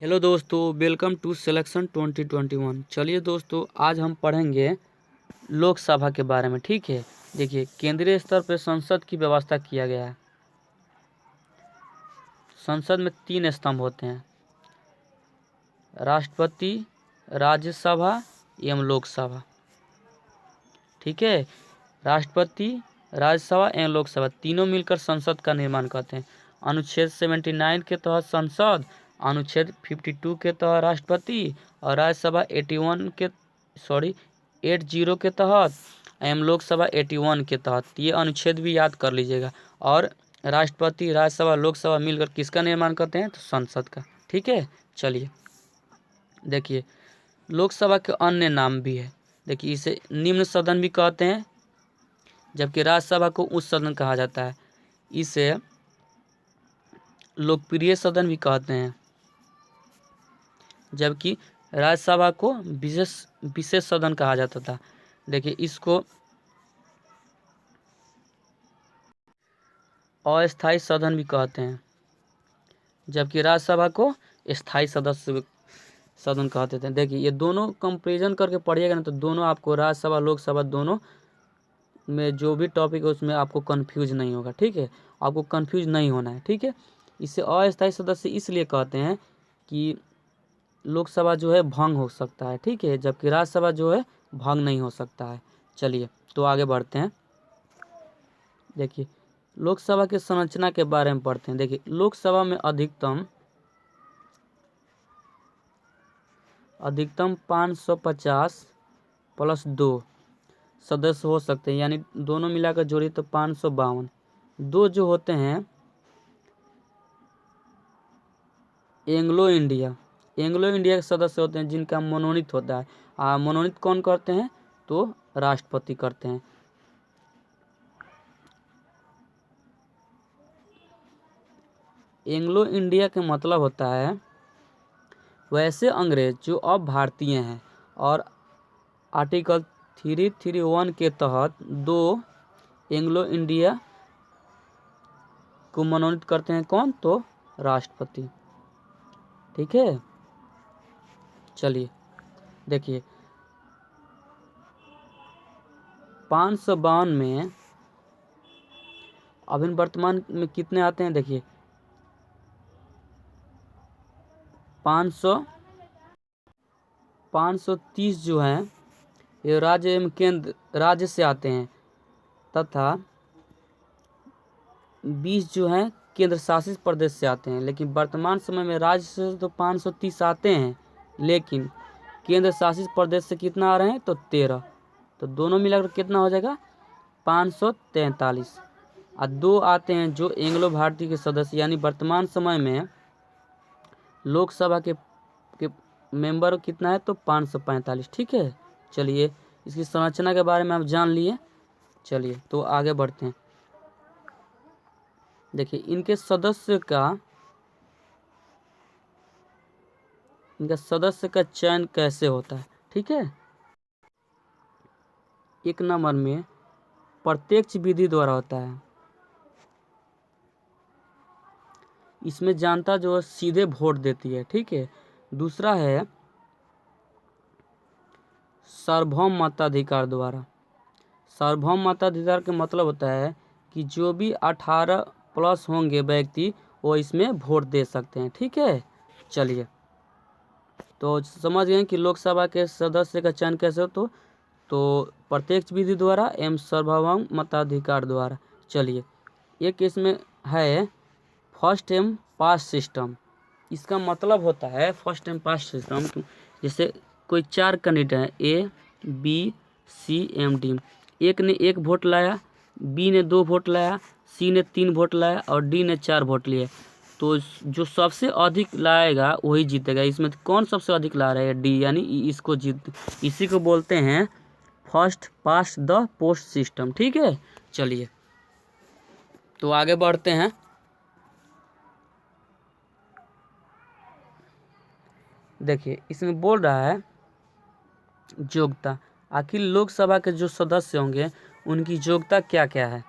Hello दोस्तों, welcome to selection 2021। चलिए दोस्तों, आज हम पढ़ेंगे लोकसभा के बारे में। ठीक है, देखिए केंद्रीय स्तर पर संसद की व्यवस्था किया गया है। संसद में 3 स्तंभ होते हैं: राष्ट्रपति, राज्यसभा एवं लोकसभा। ठीक है, राष्ट्रपति, राज्यसभा एवं लोकसभा तीनों मिलकर संसद का निर्माण करते हैं। अनुच्छेद 79 के तहत संसद, अनुच्छेद 52 के तहत राष्ट्रपति और राज्यसभा 80 के तहत एवं लोकसभा 81 के तहत। ये अनुच्छेद भी याद कर लीजिएगा। और राष्ट्रपति, राज्यसभा, लोकसभा मिलकर किसका निर्माण करते हैं? तो संसद का। ठीक है, चलिए देखिए लोकसभा के अन्य नाम भी है। देखिए इसे निम्न सदन भी कहते हैं, जबकि राज्यसभा को उच्च सदन कहा जाता है। इसे लोकप्रिय सदन भी कहते हैं, जबकि राज्यसभा को विशेष सदन कहा जाता था। देखिए इसको अस्थायी सदन भी कहते हैं, जबकि राज्यसभा को स्थायी सदन कहते थे। देखिए ये दोनों कंपेरिजन करके पढ़िएगा ना, तो दोनों आपको राज्यसभा लोकसभा दोनों में जो भी टॉपिक है उसमें आपको कंफ्यूज नहीं होगा। ठीक है, आपको कंफ्यूज नहीं होना है। ठीक है, इसे अस्थायी सदस्य इसलिए कहते हैं कि लोकसभा जो है भंग हो सकता है। ठीक है, जबकि राज्यसभा जो है भंग नहीं हो सकता है। चलिए तो आगे बढ़ते हैं। देखिए लोकसभा की संरचना के बारे में पढ़ते हैं। देखिए लोकसभा में अधिकतम 550 प्लस 2 सदस्य हो सकते हैं, यानी दोनों मिलाकर जोड़िए तो 552। दो जो होते हैं एंग्लो इंडिया के सदस्य होते हैं, जिनका मनोनीत होता है। मनोनीत कौन करते हैं? तो राष्ट्रपति करते हैं। एंग्लो इंडिया का मतलब होता है वैसे अंग्रेज जो अब भारतीय हैं, और आर्टिकल 331 के तहत 2 एंग्लो इंडिया को मनोनीत करते हैं। कौन? तो राष्ट्रपति। ठीक है, चलिए देखिए 552 में अभी वर्तमान में कितने आते हैं? देखिए 530 जो हैं ये राज्य एवं केंद्र राज्य से आते हैं, तथा 20 जो हैं केंद्र शासित प्रदेश से आते हैं। लेकिन वर्तमान समय में राज्य से तो 530 आते हैं, लेकिन केंद्र शासित प्रदेश से कितना आ रहे हैं? तो 13। तो दोनों मिलाकर कितना हो जाएगा? 543। और 2 आते हैं जो एंग्लो भारतीय के सदस्य, यानी वर्तमान समय में लोकसभा के मेंबर कितना है? तो 545। ठीक है, चलिए इसकी संरचना के बारे में आप जान लिए। चलिए तो आगे बढ़ते हैं। देखिए इनके सदस्य का चयन कैसे होता है। ठीक है, 1 नंबर में प्रत्यक्ष विधि द्वारा होता है। इसमें जनता जो है सीधे वोट देती है। ठीक है, दूसरा है सार्वभौम मताधिकार द्वारा। सार्वभौम मताधिकार का मतलब होता है कि जो भी 18 प्लस होंगे व्यक्ति, वो इसमें वोट दे सकते हैं। ठीक है, चलिए तो समझ गए कि लोकसभा के सदस्य का चयन कैसे हो। तो प्रत्यक्ष विधि द्वारा एवं सार्वभौम मताधिकार द्वारा। चलिए एक इसमें है फर्स्ट एम पास सिस्टम। इसका मतलब होता है फर्स्ट एम पास सिस्टम, जैसे कोई 4 कैंडिडेट हैं, A B C M D. एक ने 1 वोट लाया, बी ने 2 वोट लाया, सी ने 3 वोट लाया और डी ने 4 वोट लिए। तो जो सबसे अधिक लाएगा वही जीतेगा। इसमें कौन सबसे अधिक ला रहा है? डी, यानी इसको इसी को बोलते हैं first past the post system. ठीक है, चलिए तो आगे बढ़ते हैं। देखिए इसमें बोल रहा है योग्यता। आखिर लोकसभा के जो सदस्य होंगे उनकी योग्यता क्या क्या है?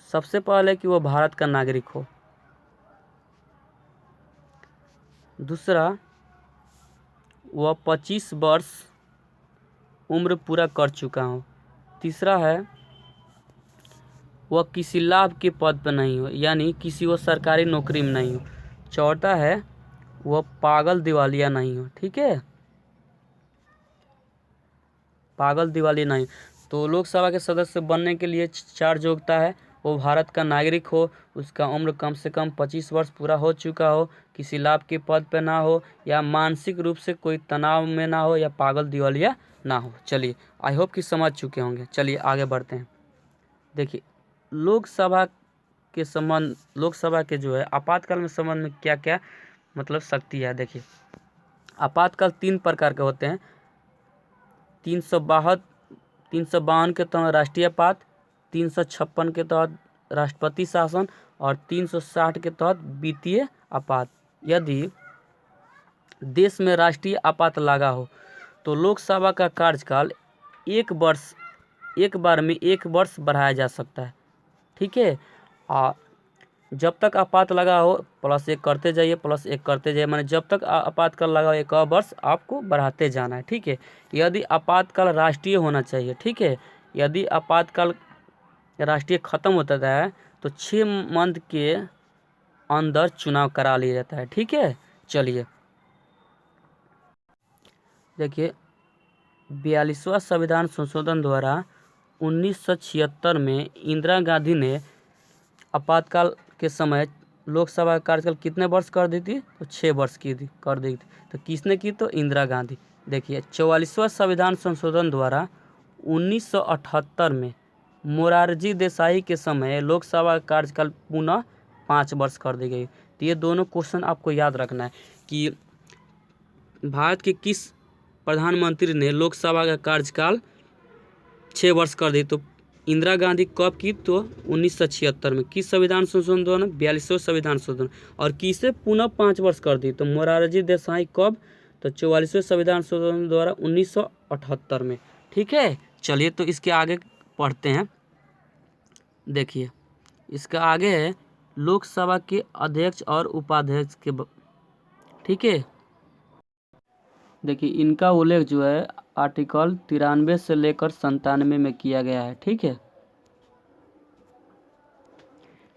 सबसे पहले कि वो भारत का नागरिक हो। दूसरा, वह 25 वर्ष उम्र पूरा कर चुका हो। तीसरा है, वह किसी लाभ के पद पर नहीं हो, यानी किसी वो सरकारी नौकरी में नहीं हो। चौथा है, वह पागल दिवालिया नहीं हो। ठीक है, पागल दिवालिया नहीं। तो लोकसभा के सदस्य बनने के लिए 4 योग्यता है। वो भारत का नागरिक हो, उसका उम्र कम से कम 25 वर्ष पूरा हो चुका हो, किसी लाभ के पद पर ना हो, या मानसिक रूप से कोई तनाव में ना हो, या पागल दिवालिया ना हो। चलिए, आई होप कि समझ चुके होंगे। चलिए आगे बढ़ते हैं। देखिए, लोकसभा लोकसभा के जो है आपातकाल में संबंध में क्या क्या मतलब शक्ति है। देखिए, आपातकाल 3 प्रकार के होते हैं। 352 के तहत राष्ट्रीय आपात, 356 के तहत राष्ट्रपति शासन और 360 के तहत वित्तीय आपात। यदि देश में राष्ट्रीय आपात लगा हो तो लोकसभा का कार्यकाल एक बार में 1 वर्ष बढ़ाया जा सकता है। ठीक है, और जब तक आपात लगा हो +1 करते जाइए, +1 करते जाइए, माने जब तक आपातकाल लगा हो 1 वर्ष आपको बढ़ाते जाना है। ठीक है, यदि आपातकाल राष्ट्रीय होना चाहिए। ठीक है, यदि आपातकाल राष्ट्रीय खत्म होता है तो 6 मंथ के अंदर चुनाव करा लिया जाता है। ठीक है, चलिए देखिए, 42वां संविधान संशोधन द्वारा 1976 में इंदिरा गांधी ने आपातकाल के समय लोकसभा का कार्यकाल कितने वर्ष कर दी थी? तो 6 वर्ष कर दी थी। तो किसने की? तो इंदिरा गांधी। देखिए, 44वां संविधान संशोधन द्वारा 1978 में मोरारजी देसाई के समय लोकसभा का कार्यकाल पुनः 5 वर्ष कर दी गई। तो ये दोनों क्वेश्चन आपको याद रखना है कि भारत के किस प्रधानमंत्री ने लोकसभा का कार्यकाल 6 वर्ष कर दी? तो इंदिरा गांधी कब की? तो 1976 में। किस संविधान संशोधन द्वारा? 42वां संविधान संशोधन। और किसे पुनः 5 वर्ष कर दी? तो मोरारजी देसाई कब? तो 44वें संविधान संशोधन द्वारा 1978 में। ठीक है, चलिए तो इसके आगे पढ़ते हैं। देखिए, इसका आगे है लोकसभा के अध्यक्ष और उपाध्यक्ष के ठीक है, देखिए इनका उल्लेख जो है आर्टिकल 93 से लेकर 97 में किया गया है। ठीक है,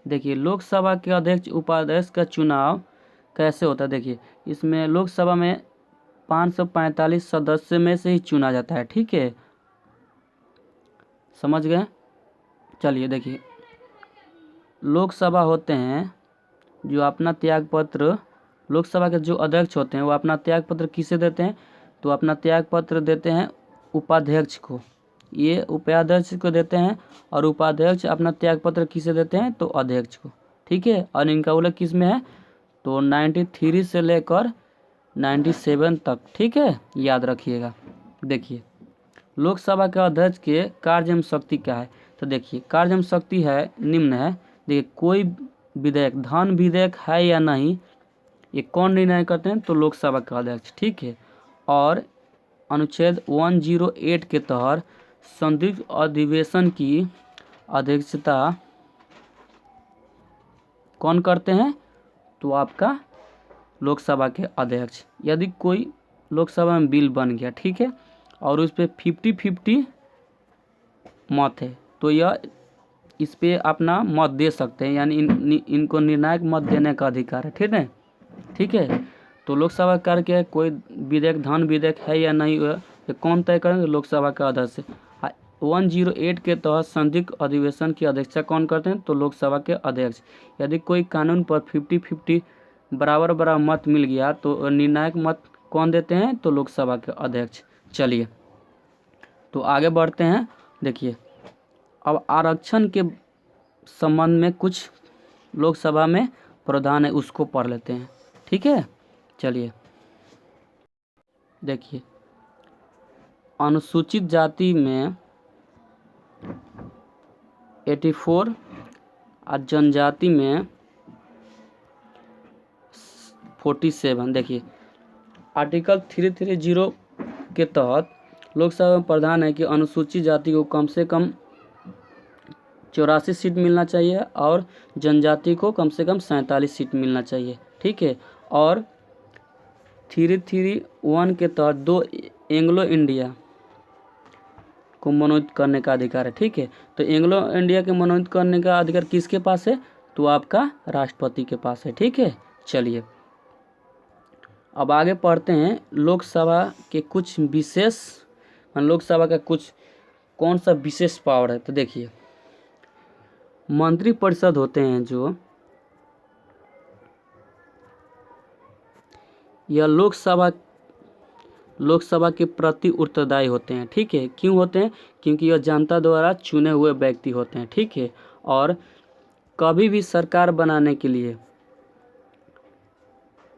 देखिए लोकसभा के अध्यक्ष उपाध्यक्ष का चुनाव कैसे होता है। देखिए, इसमें लोकसभा में 545 सदस्य में से ही चुना जाता है। ठीक है, समझ गए? चलिए देखिए, लोकसभा होते हैं जो अपना त्यागपत्र, लोकसभा के जो अध्यक्ष होते हैं वो अपना त्यागपत्र किसे देते हैं? तो अपना त्यागपत्र देते हैं उपाध्यक्ष को, ये उपाध्यक्ष को देते हैं, और उपाध्यक्ष अपना त्यागपत्र किसे देते हैं? तो अध्यक्ष को। ठीक है, और इनका उल्लेख किस में है? तो 93 से लेकर 97 तक। ठीक है, याद रखिएगा। देखिए, लोकसभा के अध्यक्ष के कार्य एवं शक्ति क्या है? तो देखिए, कार्य एवं शक्ति है निम्न है। देखिए, कोई विधेयक, धन विधेयक है या नहीं, ये कौन निर्णय करते हैं? तो लोकसभा का अध्यक्ष। ठीक है, और अनुच्छेद 108 के तहत संयुक्त अधिवेशन की अध्यक्षता कौन करते हैं? तो आपका लोकसभा के अध्यक्ष। यदि कोई लोकसभा में बिल बन गया, ठीक है, और उस पर 50-50 मत है, तो यह इस पे अपना मत दे सकते हैं, यानी इनको निर्णायक मत देने का अधिकार है। ठीक है, ठीक है, तो लोकसभा कार्य क्या है? कोई विधेयक, धन विधेयक है या नहीं, ये कौन तय करेंगे? लोकसभा का अध्यक्ष। 108 के तहत संयुक्त अधिवेशन की अध्यक्षता कौन करते हैं? तो लोकसभा के अध्यक्ष। यदि कोई कानून पर 50-50 बराबर मत मिल गया तो निर्णायक मत कौन देते हैं? तो लोकसभा के अध्यक्ष। चलिए तो आगे बढ़ते हैं। देखिए, अब आरक्षण के संबंध में कुछ लोकसभा में प्रावधान है, उसको पढ़ लेते हैं। ठीक है, चलिए देखिए, अनुसूचित जाति में 84 और जनजाति में 47। देखिए, आर्टिकल 330 के तहत लोकसभा में प्रावधान है कि अनुसूचित जाति को कम से कम 84 सीट मिलना चाहिए और जनजाति को कम से कम 47 सीट मिलना चाहिए। ठीक है, और 331 के तहत 2 एंग्लो इंडिया को मनोनीत करने का अधिकार है। ठीक है, तो एंग्लो इंडिया के मनोनीत करने का अधिकार किसके पास है? तो आपका राष्ट्रपति के पास है। ठीक है, चलिए अब आगे पढ़ते हैं लोकसभा के कुछ विशेष, लोकसभा का कुछ कौन सा विशेष पावर है। तो देखिए मंत्रिपरिषद होते हैं जो, यह लोकसभा के प्रति उत्तरदायी होते हैं। ठीक है, क्यों होते हैं? क्योंकि यह जनता द्वारा चुने हुए व्यक्ति होते हैं। ठीक है, और कभी भी सरकार बनाने के लिए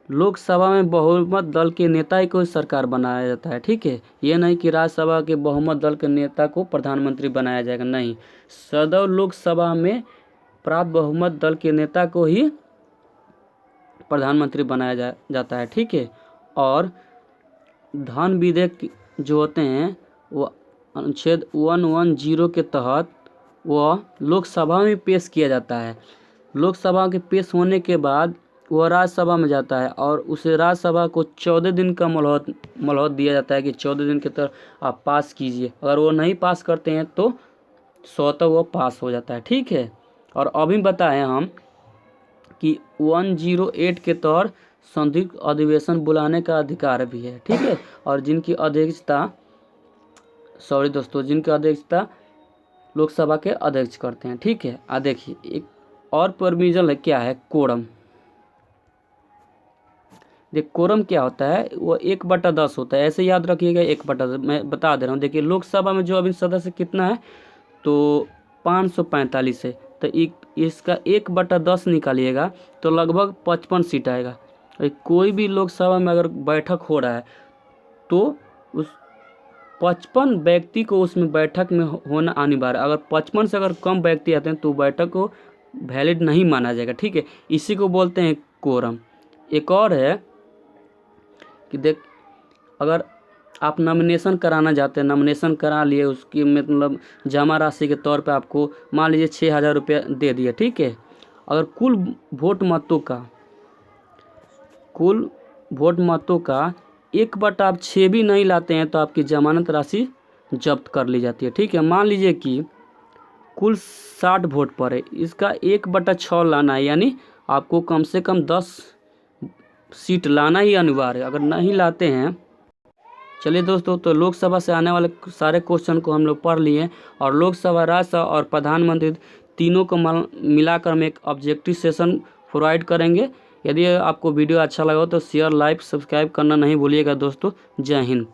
लोकसभा में बहुमत दल के नेता ही को सरकार बनाया जाता है। ठीक है, ये नहीं कि राज्यसभा के बहुमत दल के नेता को प्रधानमंत्री बनाया जाएगा, नहीं, सदैव लोकसभा में प्राप्त बहुमत दल के नेता को ही प्रधानमंत्री बनाया जाता है। ठीक है, और धन विधेयक जो होते हैं वो अनुच्छेद 110 के तहत वह लोकसभा में पेश किया जाता है। लोकसभा के पेश होने के बाद वह राज्यसभा में जाता है और उसे राज्यसभा को 14 दिन का मोहलत दिया जाता है कि 14 दिन के तहत आप पास कीजिए। अगर वो नहीं पास करते हैं तो स्वतः वो पास हो जाता है। ठीक है, और अभी बताएं हम कि 108 के तहत संयुक्त अधिवेशन बुलाने का अधिकार भी है। ठीक है, और जिनकी अध्यक्षता लोकसभा के अध्यक्ष करते हैं। ठीक है, देखिए एक और प्रोविजन है, क्या है? कोरम। देख कोरम क्या होता है, वो 1/10 होता है, ऐसे याद रखिएगा 1/10। मैं बता दे रहा हूँ, देखिए लोकसभा में जो अभी सदस्य कितना है तो 545 है, तो इसका 1/10 निकालिएगा तो लगभग 55 सीट आएगा। कोई भी लोकसभा में अगर बैठक हो रहा है तो उस 55 व्यक्ति को उसमें बैठक में होना अनिवार्य। अगर 55 से अगर कम व्यक्ति आते हैं तो बैठक को वैलिड नहीं माना जाएगा। ठीक है, इसी को बोलते हैं कोरम। एक और है कि देख, अगर आप नॉमिनेशन कराना चाहते हैं, नॉमिनेशन करा लिए, उसकी मतलब जमा राशि के तौर पे आपको मान लीजिए 6,000 रुपया दे दिए। ठीक है, अगर कुल वोट मतों का 1/6 भी नहीं लाते हैं तो आपकी जमानत राशि जब्त कर ली जाती है। ठीक है, मान लीजिए कि कुल 60 वोट पर है, इसका 1/6 लाना है, यानी आपको कम से कम 10 सीट लाना ही अनिवार्य है। अगर नहीं लाते हैं, चलिए दोस्तों, तो लोकसभा से आने वाले सारे क्वेश्चन को हम लोग पढ़ लिए और लोकसभा, राज्यसभा और प्रधानमंत्री तीनों को मिलाकर हम एक ऑब्जेक्टिव सेशन प्रोवाइड करेंगे। यदि आपको वीडियो अच्छा लगा हो तो शेयर, लाइक, सब्सक्राइब करना नहीं भूलिएगा दोस्तों। जय हिंद।